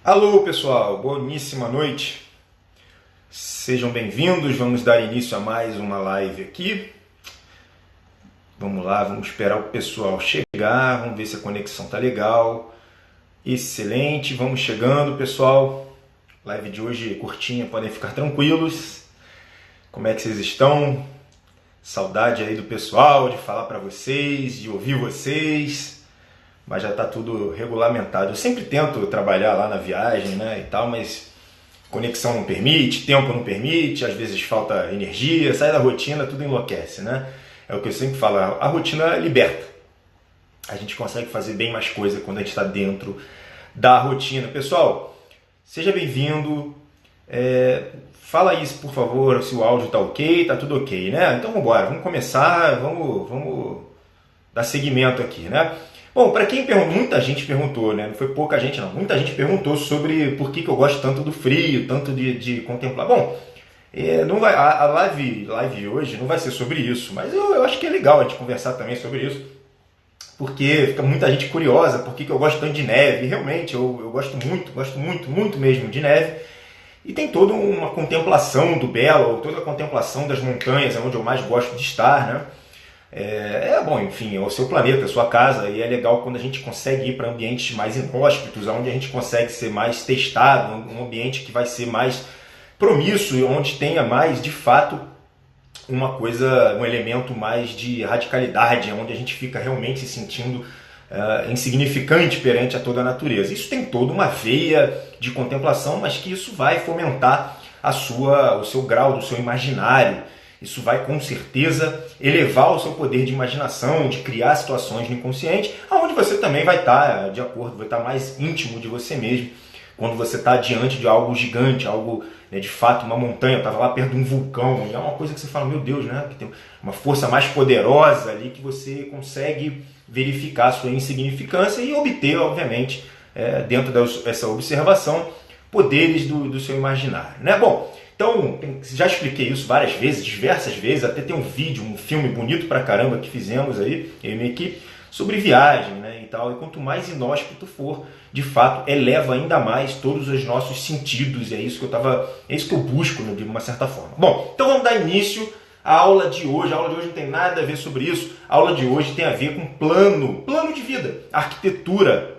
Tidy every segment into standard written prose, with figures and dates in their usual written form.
Alô pessoal, boníssima noite, sejam bem-vindos, vamos dar início a mais uma live aqui. Vamos lá, vamos esperar o pessoal chegar, vamos ver se a conexão tá legal. Excelente, vamos chegando pessoal, live de hoje curtinha, podem ficar tranquilos. Como é que vocês estão? Saudade aí do pessoal, de falar para vocês, de ouvir vocês. Mas já está tudo regulamentado. Eu sempre tento trabalhar lá na viagem, né, e tal, mas conexão não permite, tempo não permite, às vezes falta energia, sai da rotina, tudo enlouquece, né? É o que eu sempre falo, a rotina liberta. A gente consegue fazer bem mais coisa quando a gente está dentro da rotina. Pessoal, seja bem-vindo. Fala aí, por favor, se o áudio está ok, tá tudo ok, né? Então vamos embora, vamos começar, vamos dar seguimento aqui, né? Bom, para quem perguntou, muita gente perguntou, né? Não foi pouca gente não, muita gente perguntou sobre por que eu gosto tanto do frio, tanto de contemplar. Bom, não vai, a live hoje não vai ser sobre isso, mas eu acho que é legal a gente conversar também sobre isso, porque fica muita gente curiosa por que eu gosto tanto de neve. E realmente, eu gosto muito mesmo de neve. E tem toda uma contemplação do belo, toda a contemplação das montanhas, é onde eu mais gosto de estar, né? Bom, enfim, é o seu planeta, a sua casa, e é legal quando a gente consegue ir para ambientes mais inóspitos, onde a gente consegue ser mais testado, um ambiente que vai ser mais promíssuo e onde tenha mais, de fato, um elemento mais de radicalidade, onde a gente fica realmente se sentindo insignificante perante a toda a natureza. Isso tem toda uma veia de contemplação, mas que isso vai fomentar o seu grau, do seu imaginário. Isso vai com certeza elevar o seu poder de imaginação, de criar situações no inconsciente, onde você também vai estar de acordo, vai estar mais íntimo de você mesmo, quando você está diante de algo gigante, algo, né, de fato, uma montanha. Eu estava lá perto de um vulcão, e é uma coisa que você fala, meu Deus, né, que tem uma força mais poderosa ali, que você consegue verificar a sua insignificância e obter, obviamente, dentro dessa observação, poderes do seu imaginário, né? Bom, então, já expliquei isso várias vezes, diversas vezes, até tem um vídeo, um filme bonito pra caramba que fizemos aí, eu e minha equipe, sobre viagem, né, e tal. E quanto mais inóspito for, de fato, eleva ainda mais todos os nossos sentidos, e é isso que eu busco, né, de uma certa forma. Bom, então vamos dar início à aula de hoje. A aula de hoje não tem nada a ver sobre isso, a aula de hoje tem a ver com plano de vida, arquitetura,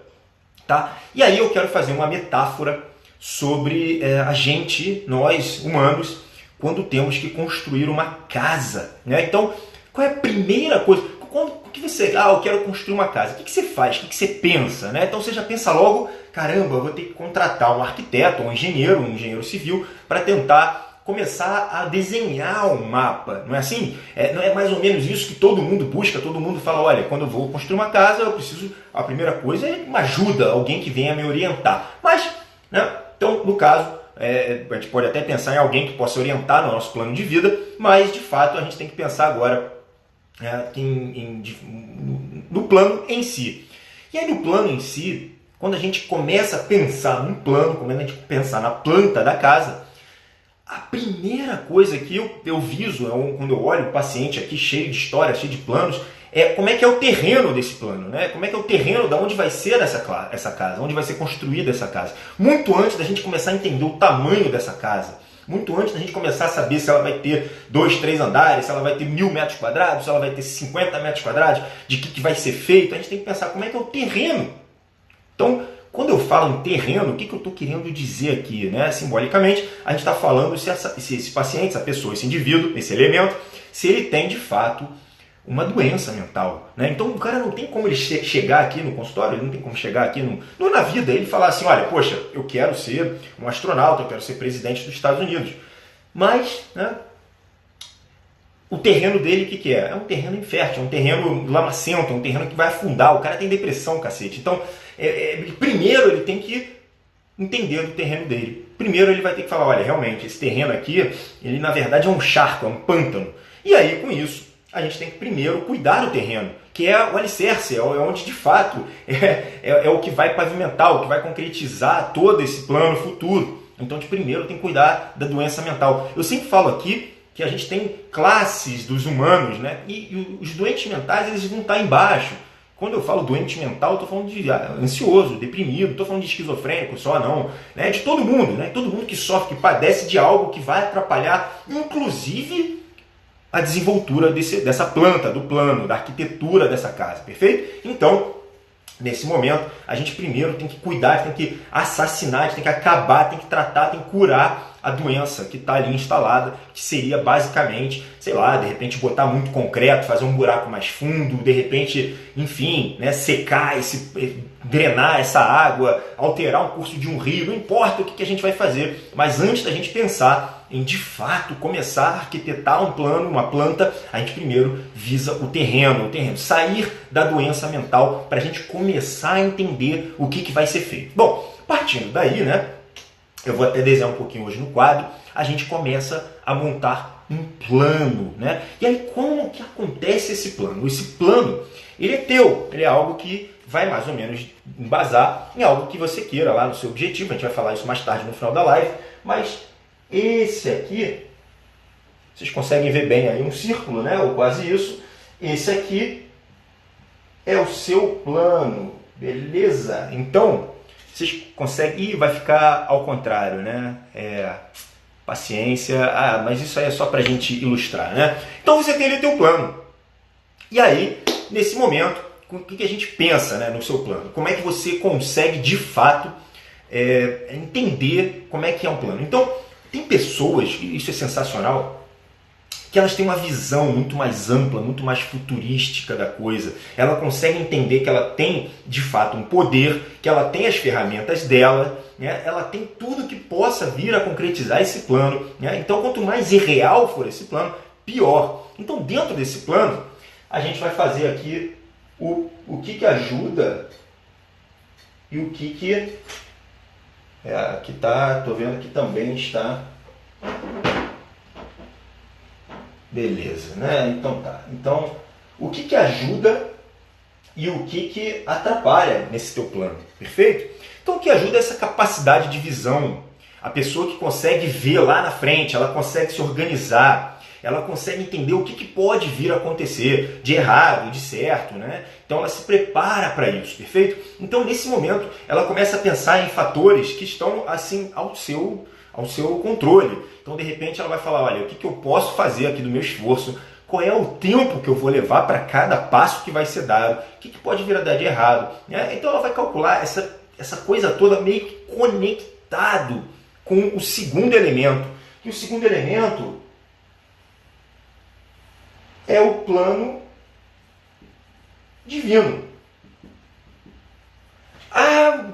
tá? E aí eu quero fazer uma metáfora sobre a gente, nós humanos, quando temos que construir uma casa, né? Então, qual é a primeira coisa? Eu quero construir uma casa. O que você faz? O que você pensa, né? Então você já pensa logo, caramba, eu vou ter que contratar um arquiteto, um engenheiro civil, para tentar começar a desenhar um mapa, não é assim? Não é mais ou menos isso que todo mundo busca, todo mundo fala, olha, quando eu vou construir uma casa, a primeira coisa é uma ajuda, alguém que venha me orientar. Mas, né? Então, no caso, a gente pode até pensar em alguém que possa orientar no nosso plano de vida, mas, de fato, a gente tem que pensar agora no plano em si. E aí, no plano em si, quando a gente começa a pensar num plano, quando a gente pensar na planta da casa, a primeira coisa que eu viso, quando eu olho o paciente aqui cheio de histórias, cheio de planos, como é que é o terreno desse plano, né? Como é que é o terreno de onde vai ser essa casa, onde vai ser construída essa casa. Muito antes da gente começar a entender o tamanho dessa casa, muito antes da gente começar a saber se ela vai ter 2, 3 andares, se ela vai ter 1.000 metros quadrados, se ela vai ter 50 metros quadrados, de que vai ser feito, a gente tem que pensar como é que é o terreno. Então, quando eu falo em terreno, o que eu estou querendo dizer aqui, né? Simbolicamente, a gente está falando se esse paciente, essa pessoa, esse indivíduo, esse elemento, se ele tem de fato uma doença mental, né? Então o cara não tem como ele chegar aqui no consultório, ele não tem como chegar aqui na vida, ele falar assim, olha, poxa, eu quero ser um astronauta, eu quero ser presidente dos Estados Unidos. Mas, né, o terreno dele, o que é? É um terreno infértil, é um terreno lamacento, é um terreno que vai afundar, o cara tem depressão, cacete. Então, primeiro ele tem que entender do terreno dele. Primeiro ele vai ter que falar, olha, realmente, esse terreno aqui, ele na verdade é um charco, é um pântano. E aí, com isso, a gente tem que primeiro cuidar do terreno, que é o alicerce, é onde de fato é o que vai pavimentar, o que vai concretizar todo esse plano futuro. Então, de primeiro tem que cuidar da doença mental. Eu sempre falo aqui que a gente tem classes dos humanos, né? E os doentes mentais eles vão estar embaixo. Quando eu falo doente mental, eu estou falando de ansioso, deprimido, não estou falando de esquizofrênico só, não. Né? De todo mundo, né? Todo mundo que sofre, que padece de algo que vai atrapalhar, inclusive, a desenvoltura dessa planta, do plano, da arquitetura dessa casa, perfeito? Então, nesse momento, a gente primeiro tem que cuidar, tem que assassinar, tem que acabar, tem que tratar, tem que curar a doença que está ali instalada, que seria basicamente, sei lá, de repente botar muito concreto, fazer um buraco mais fundo, de repente, enfim, né, secar, drenar essa água, alterar o curso de um rio, não importa o que a gente vai fazer, mas antes da gente pensar em de fato começar a arquitetar um plano, uma planta, a gente primeiro visa o terreno, sair da doença mental para a gente começar a entender o que vai ser feito. Bom, partindo daí, né? Eu vou até desenhar um pouquinho hoje no quadro, a gente começa a montar um plano, né? E aí como que acontece esse plano? Esse plano, ele é teu, ele é algo que vai mais ou menos embasar em algo que você queira lá no seu objetivo, a gente vai falar isso mais tarde no final da live, mas esse aqui, vocês conseguem ver bem aí um círculo, né? Ou quase isso, esse aqui é o seu plano, beleza? Então, vocês conseguem... Ih, vai ficar ao contrário, né? Paciência. Mas isso aí é só para a gente ilustrar, né? Então você tem ali o teu plano. E aí, nesse momento, o que a gente pensa, né, no seu plano? Como é que você consegue, de fato, entender como é que é um plano? Então, tem pessoas, e isso é sensacional, que elas têm uma visão muito mais ampla, muito mais futurística da coisa. Ela consegue entender que ela tem, de fato, um poder, que ela tem as ferramentas dela, né? Ela tem tudo que possa vir a concretizar esse plano. Né? Então, quanto mais irreal for esse plano, pior. Então, dentro desse plano, a gente vai fazer aqui o que ajuda e o que... aqui tá, tô vendo que também está... Beleza, né? Então tá. Então, o que ajuda e o que atrapalha nesse teu plano, perfeito? Então, o que ajuda é essa capacidade de visão. A pessoa que consegue ver lá na frente, ela consegue se organizar, ela consegue entender o que pode vir a acontecer, de errado, de certo, né? Então, ela se prepara para isso, perfeito? Então, nesse momento, ela começa a pensar em fatores que estão, assim, ao seu controle. Então, de repente, ela vai falar, olha, o que eu posso fazer aqui do meu esforço? Qual é o tempo que eu vou levar para cada passo que vai ser dado? O que pode vir a dar de errado? Né? Então, ela vai calcular essa coisa toda meio que conectado com o segundo elemento. E o segundo elemento é o plano divino.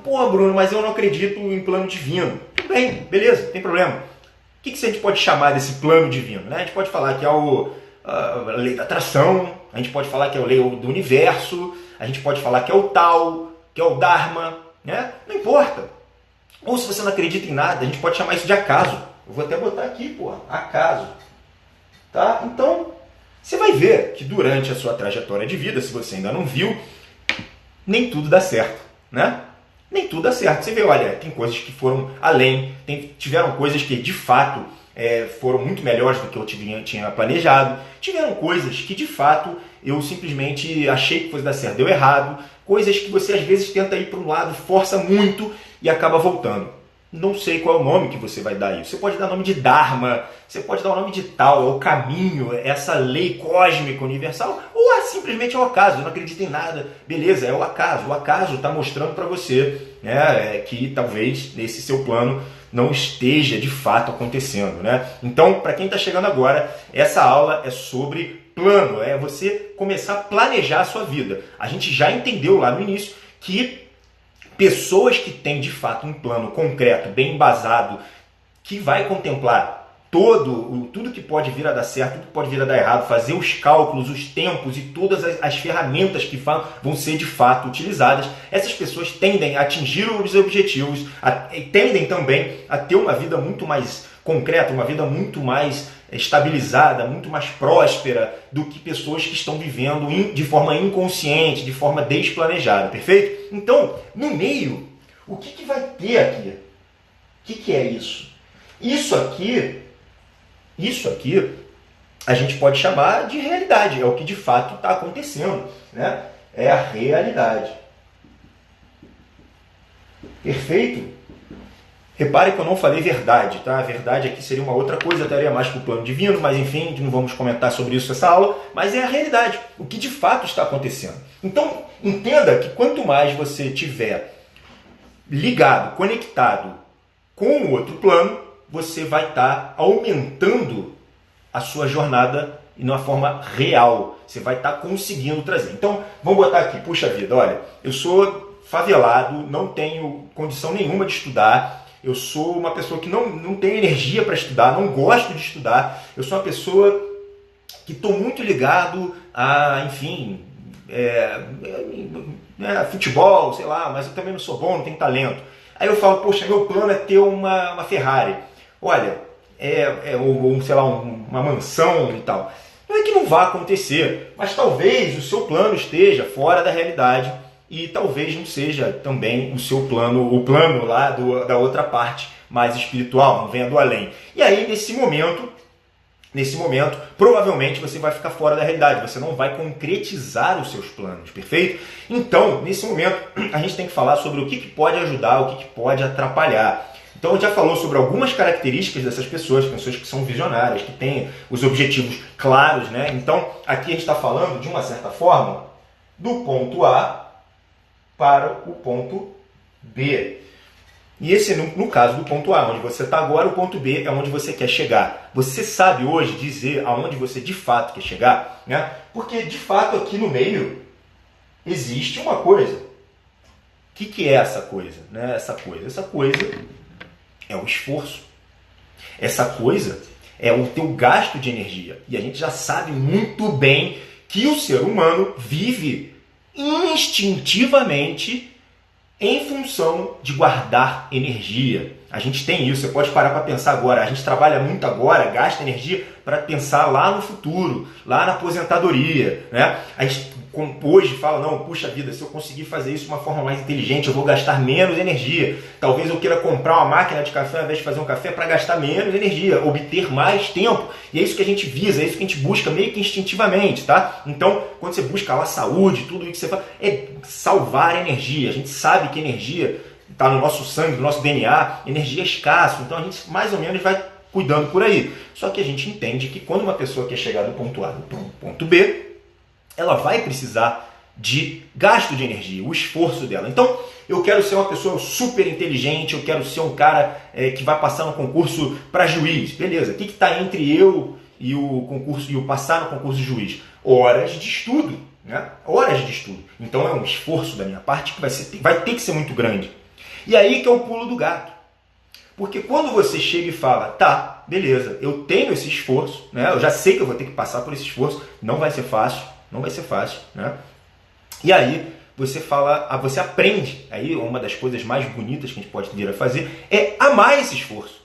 Pô, Bruno, mas eu não acredito em plano divino. Tudo bem, beleza, não tem problema. O que a gente pode chamar desse plano divino? Né? A gente pode falar que é a lei da atração, a gente pode falar que é a lei do universo, a gente pode falar que é o Tao, que é o Dharma, né? Não importa. Ou se você não acredita em nada, a gente pode chamar isso de acaso. Eu vou até botar aqui, pô, acaso. Tá? Então, você vai ver que durante a sua trajetória de vida, se você ainda não viu, nem tudo dá certo, né? Nem tudo dá certo. Você vê, olha, tem coisas que foram além, tiveram coisas que de fato foram muito melhores do que eu tinha planejado, tiveram coisas que de fato eu simplesmente achei que fosse dar certo, deu errado, coisas que você às vezes tenta ir para um lado, força muito e acaba voltando. Não sei qual é o nome que você vai dar a isso. Você pode dar o nome de Dharma, você pode dar o nome de tal, é o caminho, é essa lei cósmica universal, ou simplesmente é o acaso, eu não acredito em nada. Beleza, é o acaso. O acaso está mostrando para você, né, que talvez nesse seu plano não esteja de fato acontecendo. Né? Então, para quem está chegando agora, essa aula é sobre plano, é você começar a planejar a sua vida. A gente já entendeu lá no início que pessoas que têm de fato um plano concreto, bem embasado, que vai contemplar tudo que pode vir a dar certo, tudo que pode vir a dar errado, fazer os cálculos, os tempos e todas as ferramentas que vão ser de fato utilizadas, essas pessoas tendem a atingir os objetivos, e tendem também a ter uma vida muito mais concreta, uma vida muito mais estabilizada, muito mais próspera do que pessoas que estão vivendo de forma inconsciente, de forma desplanejada, perfeito? Então, no meio, o que vai ter aqui? O que é isso? Isso aqui a gente pode chamar de realidade, é o que de fato está acontecendo. Né? é a realidade. Perfeito? Repare que eu não falei verdade, tá? A verdade aqui seria uma outra coisa, estaria mais para o plano divino, mas enfim, não vamos comentar sobre isso nessa aula, mas é a realidade, o que de fato está acontecendo. Então, entenda que quanto mais você tiver ligado, conectado com o outro plano, você vai estar aumentando a sua jornada de uma forma real. Você vai estar conseguindo trazer. Então, vamos botar aqui, puxa vida, olha, eu sou favelado, não tenho condição nenhuma de estudar, eu sou uma pessoa que não tem energia para estudar, não gosto de estudar, eu sou uma pessoa que estou muito ligado a, enfim, futebol, sei lá, mas eu também não sou bom, não tenho talento. Aí eu falo, poxa, meu plano é ter uma Ferrari. Olha, ou sei lá, uma mansão e tal. Não é que não vá acontecer, mas talvez o seu plano esteja fora da realidade e talvez não seja também o seu plano, o plano lá da outra parte mais espiritual, não venha do além. E aí, nesse momento, provavelmente você vai ficar fora da realidade, você não vai concretizar os seus planos, perfeito? Então, nesse momento, a gente tem que falar sobre o que pode ajudar, o que pode atrapalhar. Então, a gente já falou sobre algumas características dessas pessoas que são visionárias, que têm os objetivos claros, né? Então, aqui a gente está falando, de uma certa forma, do ponto A para o ponto B. E esse, no caso do ponto A, onde você está agora, o ponto B é onde você quer chegar. Você sabe hoje dizer aonde você de fato quer chegar? Né? Porque, de fato, aqui no meio existe uma coisa. O que é essa coisa? Né? Essa coisa é o esforço. Essa coisa é o teu gasto de energia. E a gente já sabe muito bem que o ser humano vive instintivamente em função de guardar energia. A gente tem isso, você pode parar para pensar agora. A gente trabalha muito agora, gasta energia para pensar lá no futuro, lá na aposentadoria. Né? A gente hoje fala, não, puxa vida, se eu conseguir fazer isso de uma forma mais inteligente, eu vou gastar menos energia. Talvez eu queira comprar uma máquina de café ao invés de fazer um café para gastar menos energia, obter mais tempo. E é isso que a gente visa, é isso que a gente busca meio que instintivamente, tá? Então, quando você busca lá saúde, tudo isso que você faz, é salvar energia. A gente sabe que energia está no nosso sangue, no nosso DNA, energia é escasso, então a gente mais ou menos vai cuidando por aí. Só que a gente entende que quando uma pessoa quer chegar do ponto A para o ponto B, ela vai precisar de gasto de energia, o esforço dela. Então, eu quero ser uma pessoa super inteligente, eu quero ser um cara que vai passar no concurso para juiz. Beleza, o que está entre eu e o concurso e o passar no concurso de juiz? Horas de estudo, né? Horas de estudo. Então é um esforço da minha parte que vai ter que ser muito grande. E aí que é o pulo do gato. Porque quando você chega e fala, tá, beleza, eu tenho esse esforço, né? Eu já sei que eu vou ter que passar por esse esforço, não vai ser fácil, né? E aí você você aprende, aí uma das coisas mais bonitas que a gente pode vir a fazer é amar esse esforço.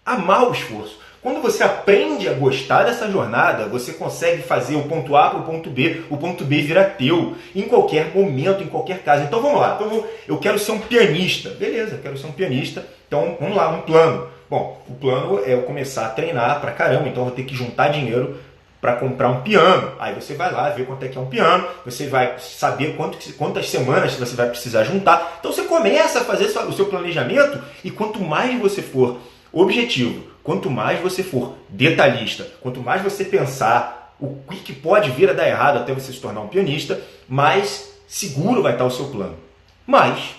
Amar o esforço. Quando você aprende a gostar dessa jornada, você consegue fazer o ponto A para o ponto B vira teu, em qualquer momento, em qualquer caso. Então vamos lá, eu quero ser um pianista. Beleza, eu quero ser um pianista, então vamos lá, um plano. Bom, o plano é eu começar a treinar pra caramba, então eu vou ter que juntar dinheiro para comprar um piano. Aí você vai lá ver quanto é que é um piano, você vai saber quantas semanas você vai precisar juntar. Então você começa a fazer o seu planejamento e quanto mais você for objetivo, quanto mais você for detalhista, quanto mais você pensar o que pode vir a dar errado até você se tornar um pianista, mais seguro vai estar o seu plano. Mas,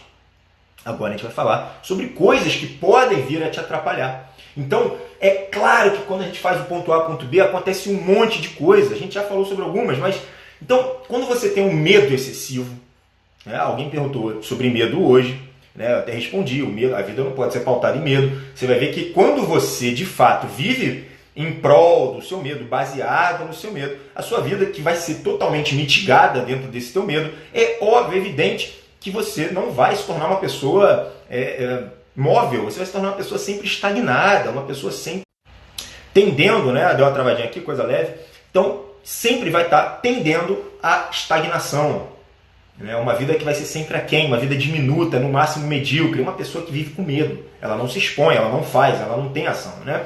agora a gente vai falar sobre coisas que podem vir a te atrapalhar. Então, é claro que quando a gente faz o ponto A, ponto B, acontece um monte de coisa. A gente já falou sobre algumas, mas... Então, quando você tem um medo excessivo, né? Alguém perguntou sobre medo hoje, né? Eu até respondi, o medo, a vida não pode ser pautada em medo. Você vai ver que quando você, de fato, vive em prol do seu medo, baseado no seu medo, a sua vida, que vai ser totalmente mitigada dentro desse teu medo, é óbvio, evidente, que você não vai se tornar uma pessoa... móvel, você vai se tornar uma pessoa sempre estagnada, uma pessoa sempre tendendo, né? Deu uma travadinha aqui, coisa leve. Então, sempre vai estar tendendo à estagnação. Né? Uma vida que vai ser sempre aquém, uma vida diminuta, no máximo medíocre, uma pessoa que vive com medo. Ela não se expõe, ela não faz, ela não tem ação. Né?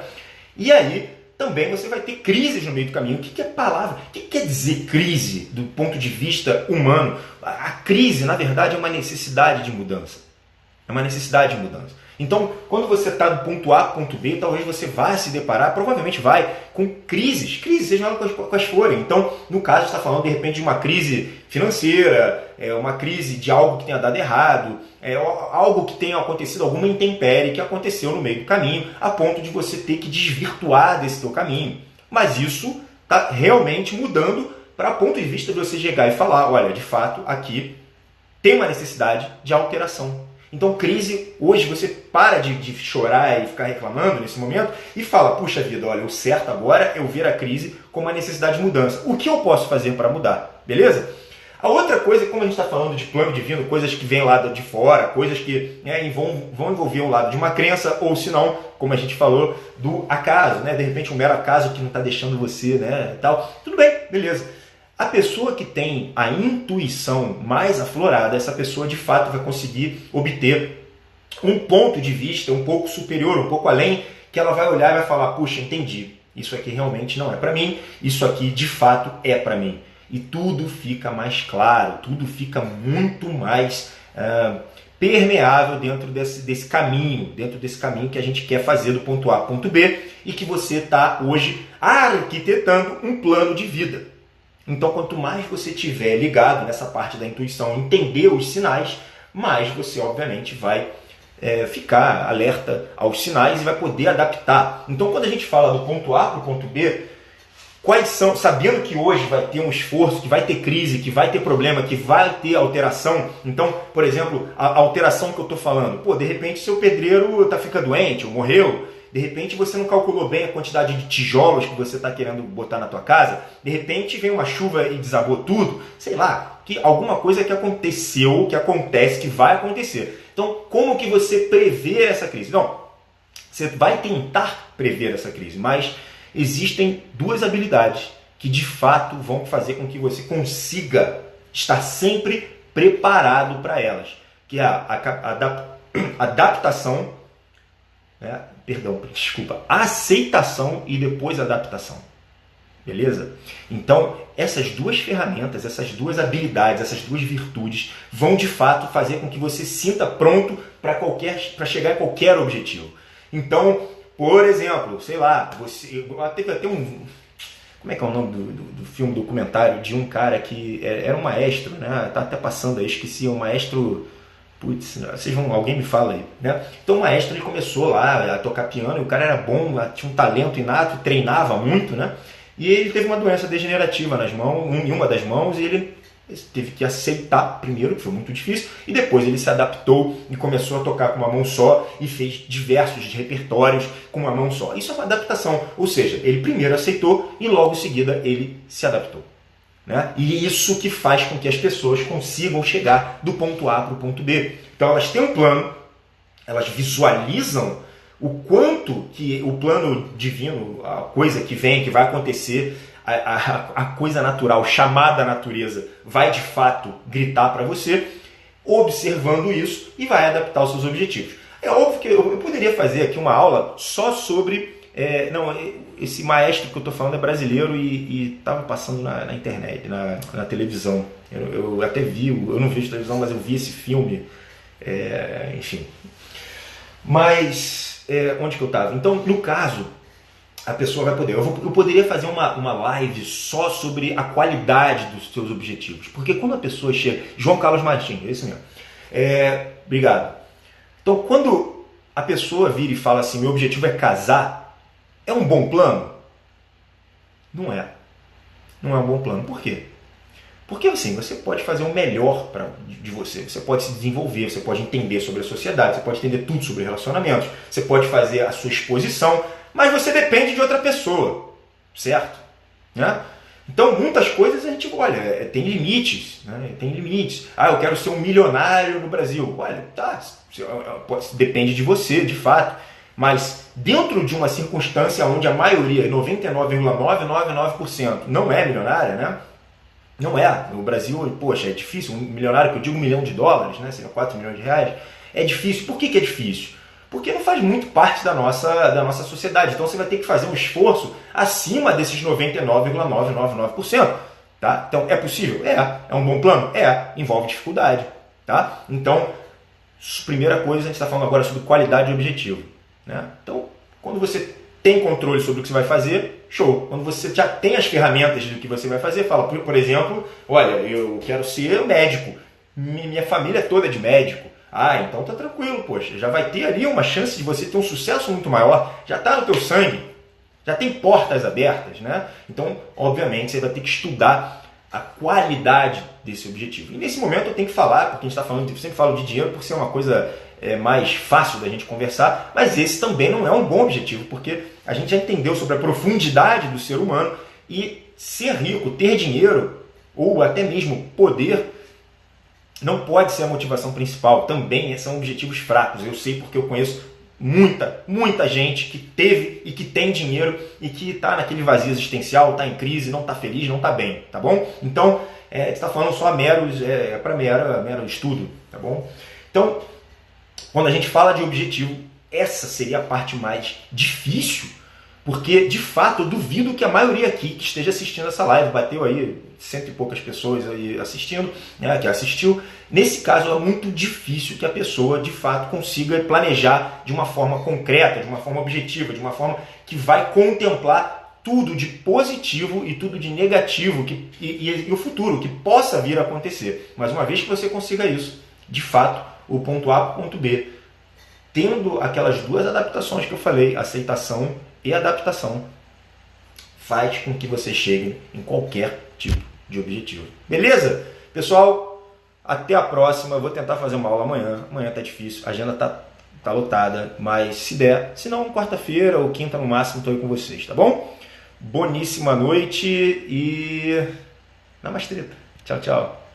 E aí, também você vai ter crises no meio do caminho. O que é palavra? O que quer dizer crise do ponto de vista humano? A crise, na verdade, é uma necessidade de mudança. É uma necessidade de mudança. Então, quando você está do ponto A para o ponto B, talvez você vá se deparar, provavelmente vai, com crises, sejam elas quais forem. Então, no caso, você está falando, de repente, de uma crise financeira, uma crise de algo que tenha dado errado, algo que tenha acontecido, alguma intempérie que aconteceu no meio do caminho, a ponto de você ter que desvirtuar desse teu caminho. Mas isso está realmente mudando para o ponto de vista de você chegar e falar, olha, de fato, aqui tem uma necessidade de alteração. Então, crise, hoje você para de chorar e ficar reclamando nesse momento e fala, puxa vida, olha, o certo agora é eu ver a crise como uma necessidade de mudança. O que eu posso fazer para mudar? Beleza? A outra coisa, como a gente está falando de plano divino, coisas que vêm lá de fora, coisas que vão envolver o lado de uma crença, ou se não, como a gente falou, do acaso, né? De repente um mero acaso que não está deixando você, né? E tal. Tudo bem, beleza. A pessoa que tem a intuição mais aflorada, essa pessoa de fato vai conseguir obter um ponto de vista um pouco superior, um pouco além, que ela vai olhar e vai falar, puxa, entendi, isso aqui realmente não é para mim, isso aqui de fato é para mim. E tudo fica mais claro, tudo fica muito mais permeável dentro desse caminho que a gente quer fazer do ponto A ao ponto B e que você está hoje arquitetando um plano de vida. Então, quanto mais você estiver ligado nessa parte da intuição, entender os sinais, mais você, obviamente, vai ficar alerta aos sinais e vai poder adaptar. Então, quando a gente fala do ponto A para o ponto B, quais são, sabendo que hoje vai ter um esforço, que vai ter crise, que vai ter problema, que vai ter alteração. Então, por exemplo, a alteração que eu estou falando, de repente seu pedreiro fica doente ou morreu. De repente você não calculou bem a quantidade de tijolos que você está querendo botar na tua casa. De repente vem uma chuva e desabou tudo. Sei lá, alguma coisa que aconteceu, que acontece, que vai acontecer. Então, como que você prevê essa crise? Não, você vai tentar prever essa crise, mas existem duas habilidades que de fato vão fazer com que você consiga estar sempre preparado para elas. Que é a adaptação... aceitação e depois adaptação. Beleza? Então, essas duas ferramentas, essas duas habilidades, essas duas virtudes vão de fato fazer com que você sinta pronto para chegar a qualquer objetivo. Então, por exemplo, sei lá, teve até um... Como é que é o nome do filme documentário de um cara que era um maestro, né? Tá até passando aí, esqueci, um maestro... Putz, alguém me fala aí, né? Então o maestro ele começou lá a tocar piano e o cara era bom, tinha um talento inato, treinava muito, né? E ele teve uma doença degenerativa nas mãos, em uma das mãos, e ele teve que aceitar primeiro, que foi muito difícil, e depois ele se adaptou e começou a tocar com uma mão só e fez diversos repertórios com uma mão só. Isso é uma adaptação, ou seja, ele primeiro aceitou e logo em seguida ele se adaptou. Né? E isso que faz com que as pessoas consigam chegar do ponto A para o ponto B. Então elas têm um plano, elas visualizam o quanto que o plano divino, a coisa que vem, que vai acontecer, a coisa natural, chamada natureza, vai de fato gritar para você, observando isso e vai adaptar os seus objetivos. É óbvio que eu poderia fazer aqui uma aula só sobre... esse maestro que eu estou falando é brasileiro e estava passando na internet, na televisão. Eu até vi, eu não vejo televisão, mas eu vi esse filme. Enfim. Mas, onde que eu estava? Então, no caso, a pessoa vai poder... Eu poderia fazer uma live só sobre a qualidade dos seus objetivos. Porque quando a pessoa chega... João Carlos Martins, é isso mesmo. Obrigado. Então, quando a pessoa vira e fala assim, meu objetivo é casar, é um bom plano? Não é. Não é um bom plano. Por quê? Porque assim, você pode fazer o melhor de você. Você pode se desenvolver, você pode entender sobre a sociedade, você pode entender tudo sobre relacionamentos, você pode fazer a sua exposição, mas você depende de outra pessoa. Certo? Né? Então, muitas coisas a gente, olha, tem limites. Né? Tem limites. Eu quero ser um milionário no Brasil. Olha, tá, depende de você, de fato. Mas dentro de uma circunstância onde a maioria, 99,999%, não é milionária, né? Não é. No Brasil, poxa, é difícil. Um milionário, que eu digo $1 milhão, né? Seria 4 milhões de reais. É difícil. Por que é difícil? Porque não faz muito parte da nossa sociedade. Então você vai ter que fazer um esforço acima desses 99,999%. Tá? Então é possível? É um bom plano? Envolve dificuldade. Tá? Então, primeira coisa, a gente está falando agora sobre qualidade e objetivo. Né? Então, quando você tem controle sobre o que você vai fazer, show. Quando você já tem as ferramentas do que você vai fazer, fala, por exemplo, olha, eu quero ser médico, minha família toda é de médico. Então tá tranquilo, poxa, já vai ter ali uma chance de você ter um sucesso muito maior, já está no teu sangue, já tem portas abertas, né? Então, obviamente, você vai ter que estudar a qualidade desse objetivo. E nesse momento eu tenho que falar, porque a gente está falando, eu sempre falo de dinheiro por ser uma coisa mais fácil da gente conversar, mas esse também não é um bom objetivo, porque a gente já entendeu sobre a profundidade do ser humano e ser rico, ter dinheiro ou até mesmo poder não pode ser a motivação principal. Também são objetivos fracos. Eu sei porque eu conheço muita gente que teve e que tem dinheiro e que está naquele vazio existencial, está em crise, não está feliz, não está bem, tá bom? Então, a gente está falando só para mero estudo, tá bom? Então, quando a gente fala de objetivo, essa seria a parte mais difícil, porque, de fato, eu duvido que a maioria aqui que esteja assistindo essa live, bateu aí 100 e poucas pessoas aí assistindo, né, que assistiu. Nesse caso, é muito difícil que a pessoa, de fato, consiga planejar de uma forma concreta, de uma forma objetiva, de uma forma que vai contemplar tudo de positivo e tudo de negativo e o futuro que possa vir a acontecer. Mas uma vez que você consiga isso, de fato, o ponto A para o ponto B, tendo aquelas duas adaptações que eu falei, aceitação e adaptação, faz com que você chegue em qualquer tipo de objetivo. Beleza? Pessoal, até a próxima. Eu vou tentar fazer uma aula amanhã. Amanhã tá difícil, a agenda tá lotada, mas se der, se não, quarta-feira ou quinta no máximo, estou aí com vocês, tá bom? Boníssima noite e namastê. Tchau, tchau.